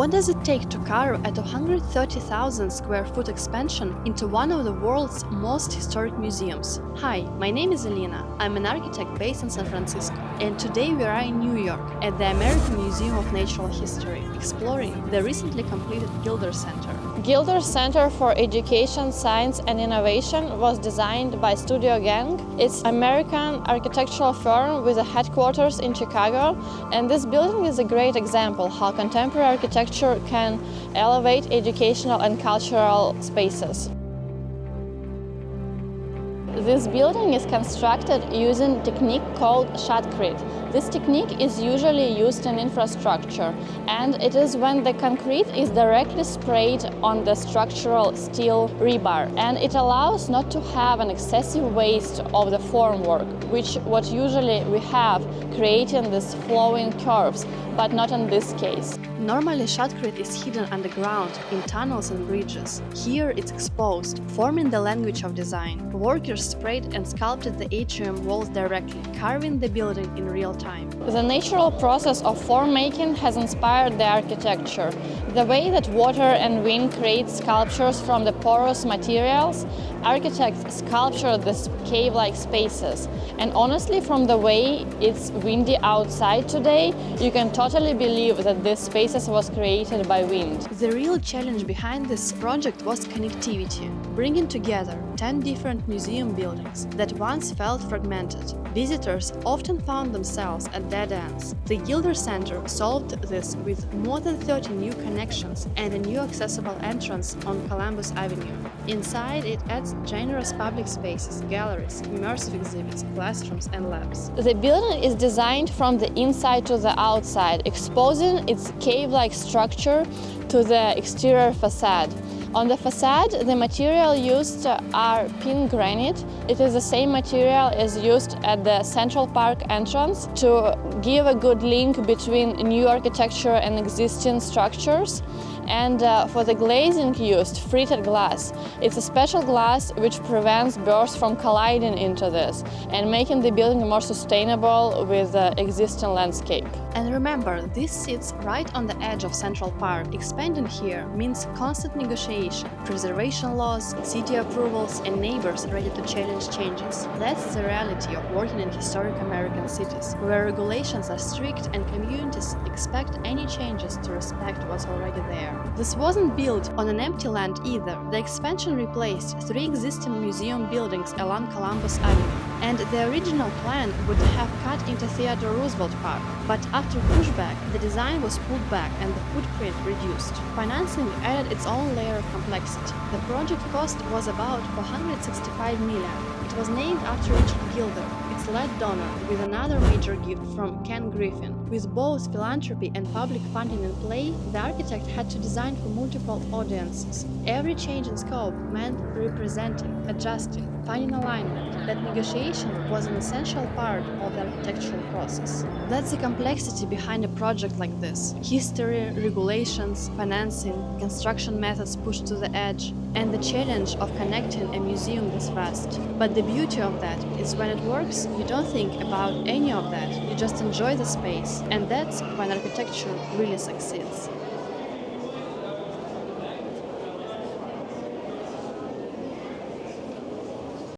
What does it take to carve a 230,000 square foot expansion into one of the world's most historic museums? Hi, my name is Elena. I'm an architect based in San Francisco, and today we are in New York at the American Museum of Natural History, exploring the recently completed Gilder Center. Gilder Center for Education, Science and Innovation was designed by Studio Gang. It's an American architectural firm with a headquarters in Chicago, and this building is a great example how contemporary architecture can elevate educational and cultural spaces. This building is constructed using a technique called Shotcrete. This technique is usually used in infrastructure, and it is when the concrete is directly sprayed on the structural steel rebar, and it allows not to have an excessive waste of the formwork, which what usually we have, creating these flowing curves, but not in this case. Normally, shotcrete is hidden underground in tunnels and bridges. Here it's exposed, forming the language of design. Workers sprayed and sculpted the atrium walls directly, carving the building in real time. The natural process of form making has inspired the architecture. The way that water and wind create sculptures from the porous materials, architects sculpture these cave-like spaces. And honestly, from the way it's windy outside today, you can totally believe that this spaces was created by wind. The real challenge behind this project was connectivity, bringing together 10 different museum buildings that once felt fragmented. Visitors often found themselves at dead ends. The Gilder Center solved this with more than 30 new connections and a new accessible entrance on Columbus Avenue. Inside, it adds generous public spaces, galleries, immersive exhibits, classrooms and labs. The building is designed from the inside to the outside, exposing its cave-like structure to the exterior facade. On the facade, the material used are pink granite. It is the same material as used at the Central Park entrance to give a good link between new architecture and existing structures. And for the glazing used, fritted glass. It's a special glass which prevents bursts from colliding into this and making the building more sustainable with the existing landscape. And remember, this sits right on the edge of Central Park. Expanding here means constant negotiation, preservation laws, city approvals, and neighbors ready to challenge changes. That's the reality of working in historic American cities, where regulations are strict and communities expect any changes to respect what's already there. This wasn't built on an empty land either. The expansion replaced 3 existing museum buildings along Columbus Avenue, and the original plan would have cut into Theodore Roosevelt Park. But after pushback, the design was pulled back and the footprint reduced. Financing added its own layer of complexity. The project cost was about $465 million. It was named after Richard Gilder, its lead donor, with another major gift from Ken Griffin. With both philanthropy and public funding in play, the architect had to design for multiple audiences. Every change in scope meant representing, adjusting, finding alignment. That negotiation was an essential part of the architectural process. That's the complexity behind a project like this. History, regulations, financing, construction methods pushed to the edge, and the challenge of connecting a museum this vast. But the beauty of that is when it works, you don't think about any of that, you just enjoy the space, and that's when architecture really succeeds.